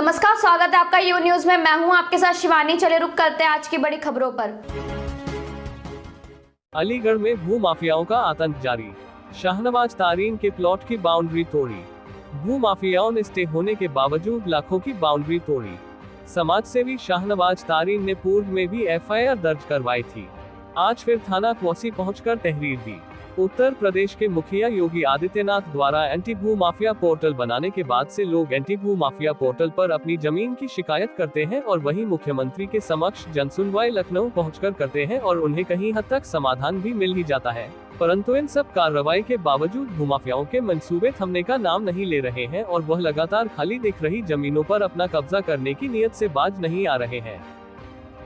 नमस्कार, स्वागत है आपका यू न्यूज में। मैं हूं आपके साथ शिवानी। चले रुक करते हैं आज की बड़ी खबरों पर। अलीगढ़ में भू माफियाओं का आतंक जारी। शाहनवाज तारीन के प्लॉट की बाउंड्री तोड़ी। भू माफियाओं ने स्टे होने के बावजूद लाखों की बाउंड्री तोड़ी। समाजसेवी शाहनवाज तारीन ने पूर्व में भी एफआईआर दर्ज करवाई थी। आज फिर थाना क्वासी पहुंचकर तहरीर दी। उत्तर प्रदेश के मुखिया योगी आदित्यनाथ द्वारा एंटी भू माफिया पोर्टल बनाने के बाद से लोग एंटी भू माफिया पोर्टल पर अपनी जमीन की शिकायत करते हैं और वहीं मुख्यमंत्री के समक्ष जनसुनवाई लखनऊ पहुंचकर करते हैं और उन्हें कहीं हद तक समाधान भी मिल ही जाता है। परंतु इन सब कार्रवाई के बावजूद भूमाफियाओं के मंसूबे थमने का नाम नहीं ले रहे हैं और वह लगातार खाली दिख रही जमीनों पर अपना कब्जा करने की नीयत से बाज नहीं आ रहे हैं।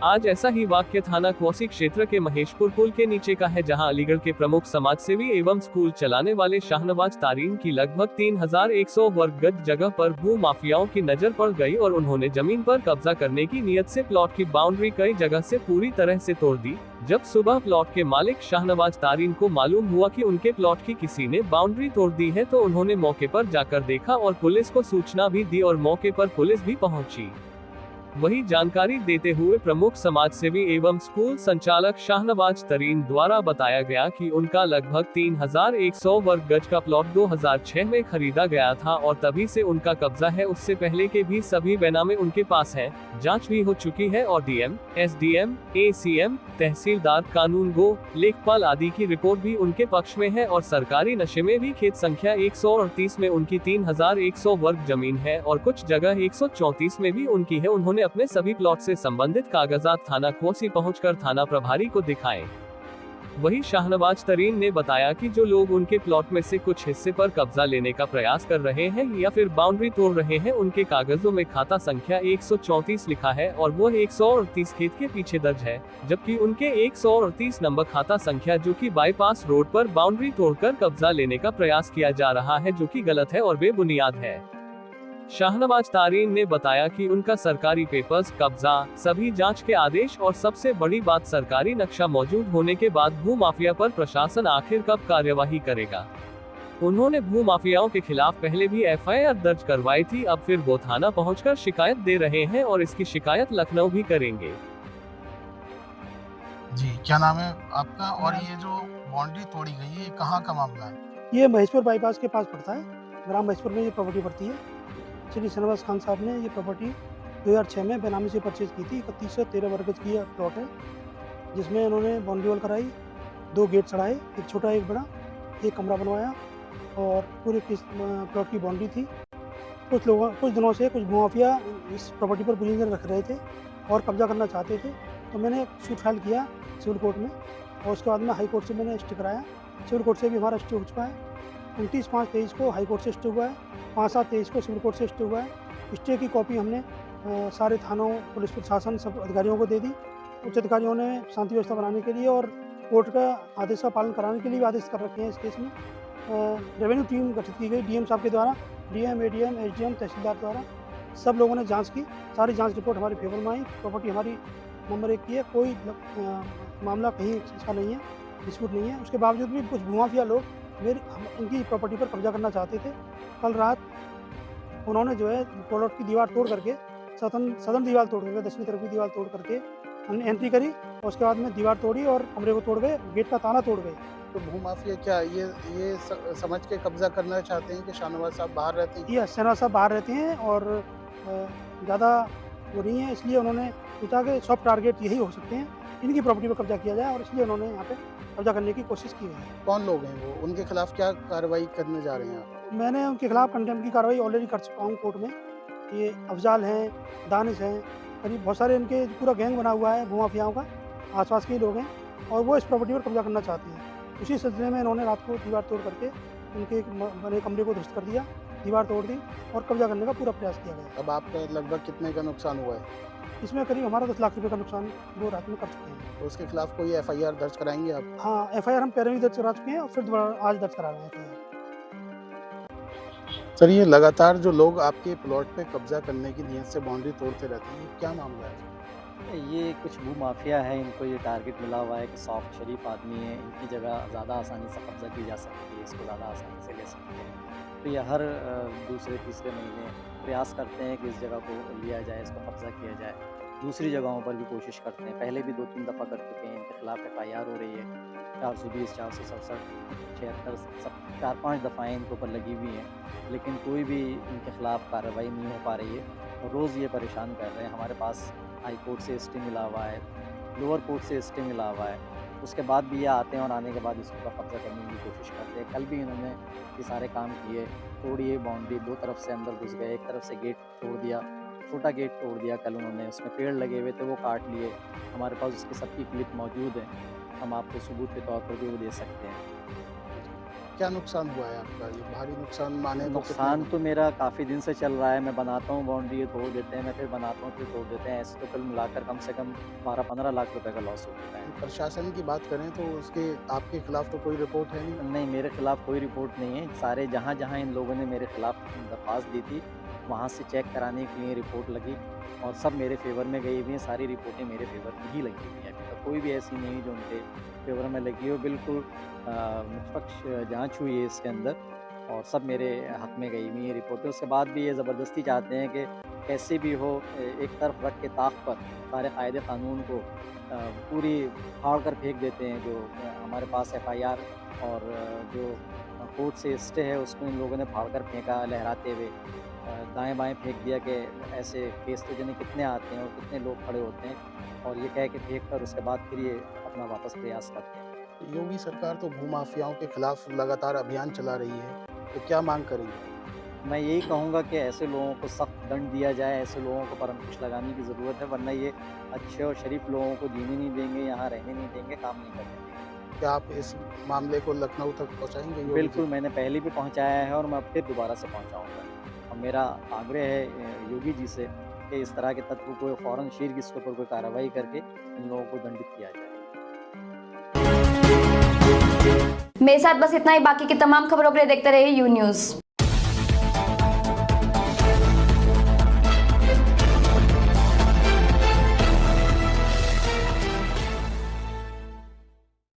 आज ऐसा ही वाक्य थाना क्वासी क्षेत्र के महेशपुर पुल के नीचे का है, जहां अलीगढ़ के प्रमुख समाजसेवी एवं स्कूल चलाने वाले शाहनवाज तारीन की लगभग 3100 वर्ग गज जगह पर भू माफियाओं की नजर पड़ गई और उन्होंने जमीन पर कब्जा करने की नीयत से प्लॉट की बाउंड्री कई जगह से पूरी तरह से तोड़ दी। जब सुबह प्लॉट के मालिक शाहनवाज तारीन को मालूम हुआ कि उनके प्लॉट की किसी ने बाउंड्री तोड़ दी है तो उन्होंने मौके पर जाकर देखा और पुलिस को सूचना भी दी और मौके पर पुलिस भी पहुंची। वही जानकारी देते हुए प्रमुख समाजसेवी एवं स्कूल संचालक शाहनवाज तारीन द्वारा बताया गया कि उनका लगभग 3100 वर्ग गज का प्लॉट 2006 में खरीदा गया था और तभी से उनका कब्जा है। उससे पहले के भी सभी बैनामे उनके पास हैं। जांच भी हो चुकी है और डीएम, एसडीएम, एसीएम, तहसीलदार, कानून गो, लेखपाल आदि की रिपोर्ट भी उनके पक्ष में है और सरकारी नशे में भी खेत संख्या 138 में उनकी 3100 वर्ग जमीन है और कुछ जगह 134 में भी उनकी है। उन्होंने अपने सभी प्लॉट से संबंधित कागजात थाना क्वासी पहुंचकर थाना प्रभारी को दिखाए। वही शाहनवाज तारीन ने बताया कि जो लोग उनके प्लॉट में से कुछ हिस्से पर कब्जा लेने का प्रयास कर रहे हैं या फिर बाउंड्री तोड़ रहे हैं, उनके कागजों में खाता संख्या 134 लिखा है और वह 138 खेत के पीछे दर्ज है, जबकि उनके 138 नंबर खाता संख्या जो कि बाईपास रोड पर बाउंड्री तोड़कर कब्जा लेने का प्रयास किया जा रहा है, जो कि गलत है और बेबुनियाद है। शाहनवाज तारीन ने बताया कि उनका सरकारी पेपर्स, कब्जा, सभी जांच के आदेश और सबसे बड़ी बात सरकारी नक्शा मौजूद होने के बाद भू माफिया पर प्रशासन आखिर कब कार्यवाही करेगा। उन्होंने भू माफियाओं के खिलाफ पहले भी एफआईआर दर्ज करवाई थी, अब फिर वो थाना पहुंचकर शिकायत दे रहे हैं और इसकी शिकायत लखनऊ भी करेंगे। जी, क्या नाम है आपका? और ये जो बाउंड्री तोड़ी गई है, ये कहाँ का मामला है? ये महेशपुर बाईपास के पास पड़ता है। ग्राम महेशपुर में ये प्रॉपर्टी पड़ती है। श्री शाहनवाज खान साहब ने ये प्रॉपर्टी 2006 में बेनामी से परचेज की थी। 3113 वर्ग गज की प्लॉट है, जिसमें उन्होंने बाउंड्री वॉल कराई, 2 गेट चढ़ाए, एक छोटा एक बड़ा, एक कमरा बनवाया और पूरे प्लॉट की बाउंड्री थी। कुछ दिनों से कुछ भूमाफिया इस प्रॉपर्टी पर बुलिंग रख रहे थे और कब्जा करना चाहते थे, तो मैंने सूट फाइल किया सिविल कोर्ट में और उसके बाद में हाई कोर्ट से मैंने स्टे कराया। सिविल कोर्ट से भी हमारा स्टे हो चुका है। 29/5/23 को हाई कोर्ट से स्टे हुआ है, 5/7/23 को सिविल कोर्ट से स्टे हुआ है। स्टे की कॉपी हमने सारे थानों, पुलिस प्रशासन, सब अधिकारियों को दे दी। उच्च अधिकारियों ने शांति व्यवस्था बनाने के लिए और कोर्ट का आदेश का पालन कराने के लिए भी आदेश कर रखे हैं। इस केस में रेवेन्यू टीम गठित की गई डीएम साहब के द्वारा, डीएम, एडीएम, एसडीएम, तहसीलदार द्वारा। सब लोगों ने जाँच की, सारी जाँच रिपोर्ट हमारे फेवर में आई। प्रॉपर्टी हमारी नंबर 1 की है, कोई मामला कहीं इसका नहीं है, डिस्प्यूट नहीं है। उसके बावजूद भी कुछ भूमाफिया लोग इनकी प्रॉपर्टी पर कब्जा करना चाहते थे। कल रात उन्होंने जो है प्लॉट की दीवार तोड़ करके, सदन दीवार तोड़ करके, 10वीं तरफ की दीवार तोड़ करके एंट्री करी और उसके बाद में दीवार तोड़ी और कमरे को तोड़ गए, गेट का ताला तोड़ गए। तो भूमाफिया क्या ये समझ के कब्जा करना चाहते हैं कि शाहनवाज साहब बाहर रहते हैं? ये शाहनवाज साहब बाहर रहते हैं और ज़्यादा वो नहीं है, इसलिए उन्होंने सोचा कि सॉफ्ट टारगेट यही हो सकते हैं, इनकी प्रॉपर्टी पर कब्जा किया जाए और इसलिए उन्होंने यहाँ पे कब्जा करने की कोशिश की है। कौन लोग हैं वो? उनके खिलाफ क्या कार्रवाई करने जा रहे हैं आप? मैंने उनके खिलाफ कंटेम्प्ट की कार्रवाई ऑलरेडी कर चुका हूँ कोर्ट में। ये अफजाल हैं, दानिश हैं, करीब बहुत सारे इनके पूरा गैंग बना हुआ है भूमाफियाओं का, आसपास के ही लोग हैं और वो इस प्रॉपर्टी पर कब्जा करना चाहते हैं। उसी सिलसिले में इन्होंने रात को दीवार तोड़ करके उनके बने कमरे को ध्वस्त कर दिया, दीवार तोड़ दी और कब्जा करने का पूरा प्रयास किया गया। अब आपका लगभग कितने का नुकसान हुआ है? इसमें करीब हमारा 10 लाख रुपए का नुकसान वो रात में कर चुके हैं। तो उसके खिलाफ कोई एफआईआर दर्ज कराएंगे आप? हाँ, एफआईआर हम पहले भी दर्ज करा चुके हैं और फिर दोबारा आज दर्ज करा रहे हैं। सर, ये लगातार जो लोग आपके प्लॉट पे कब्जा करने की नीयत से बाउंड्री तोड़ते रहते हैं, क्या मामला है? ये कुछ भू माफिया है, इनको ये टारगेट मिला हुआ है कि सॉफ्ट शरीफ आदमी है, इनकी जगह ज़्यादा आसानी से कब्जा की जा सकती है, इसको ज़्यादा आसानी से ले सकते हैं। तो ये हर दूसरे तीसरे महीने प्रयास करते हैं कि इस जगह को लिया जाए, इसको कब्ज़ा किया जाए। दूसरी जगहों पर भी कोशिश करते हैं, पहले भी 2-3 दफ़ा कर चुके हैं, इनके खिलाफ़ FIR हो रही है, 420, 467, 76 सब 4-5 दफ़ाएँ इनके ऊपर लगी हुई हैं, लेकिन कोई भी इनके खिलाफ़ कार्रवाई नहीं हो पा रही है और रोज़ ये परेशान कर रहे हैं। हमारे पास हाई कोर्ट से स्टे मिला हुआ है, लोअर कोर्ट से स्टे मिला हुआ है, उसके बाद भी ये आते हैं और आने के बाद इसको कब्ज़ा करने की कोशिश करते हैं। कल भी इन्होंने ये सारे काम किए, तोड़ी है बाउंड्री, 2 तरफ से अंदर घुस गए, एक तरफ से गेट तोड़ दिया, छोटा गेट तोड़ दिया कल उन्होंने, उसमें पेड़ लगे हुए थे वो काट लिए। हमारे पास उसकी सबकी क्लिप मौजूद है, हम आपको सबूत के तौर पर भी वो दे सकते हैं। क्या नुकसान हुआ है आपका? ये भारी नुकसान माने तो नुकसान तो मेरा काफ़ी दिन से चल रहा है, मैं बनाता हूँ बाउंड्री, ये तोड़ देते हैं, मैं फिर बनाता हूँ, फिर तोड़ देते हैं। ऐसे तो कुल मिलाकर कम से कम 12-15 लाख रुपए का लॉस हो चुका है। प्रशासन की बात करें तो उसके आपके खिलाफ तो कोई रिपोर्ट है नहीं? नहीं, मेरे खिलाफ़ कोई रिपोर्ट नहीं है। सारे जहाँ-जहाँ इन लोगों ने मेरे खिलाफ़ दरख्वास्त दी थी, वहाँ से चेक कराने के लिए रिपोर्ट लगी और सब मेरे फ़ेवर में गई हुई हैं। सारी रिपोर्टें मेरे फ़ेवर में ही लगी हुई हैं। अभी तक कोई भी ऐसी नहीं जो उनके फ़ेवर में लगी हो। बिल्कुल निष्पक्ष जाँच हुई है इसके अंदर और सब मेरे हक़ में गई हुई हैं रिपोर्टें। उसके बाद भी ये ज़बरदस्ती चाहते हैं कि कैसे भी हो एक तरफ रख के ताक पर सारे कायदे कानून को पूरी फाड़ कर फेंक देते हैं। जो हमारे पास FIR और जो कोर्ट से स्टे है उसको इन लोगों ने फाड़ कर फेंका लहराते हुए। दाएँ-बाएँ फेंक दिया कि ऐसे केस तो जाने कितने आते हैं और कितने लोग खड़े होते हैं और ये कह के फेंक कर उसके बाद फिर ये अपना वापस प्रयास करते हैं। योगी सरकार तो भूमाफियाओं के खिलाफ लगातार अभियान चला रही है, तो क्या मांग करेंगे? मैं यही कहूँगा कि ऐसे लोगों को सख्त दंड दिया जाए, ऐसे लोगों को पर अंकुश लगाने की ज़रूरत है, वरना ये अच्छे और शरीफ लोगों को जीने नहीं देंगे, यहाँ रहने नहीं देंगे, काम नहीं करने देंगे। क्या आप इस मामले को लखनऊ तक पहुँचाएँगे योगी जी? बिल्कुल, मैंने पहले भी पहुँचाया है और मैं अब फिर दोबारा से पहुँचाऊँगा और मेरा आग्रह है योगी जी से कि इस तरह के तत्व को फ़ौरन शीघ्र इसके ऊपर कोई कार्रवाई करके इन लोगों को दंडित किया जाए। मेरे साथ बस इतना ही। बाकी की तमाम खबरों के लिए देखते रहिए यू न्यूज़।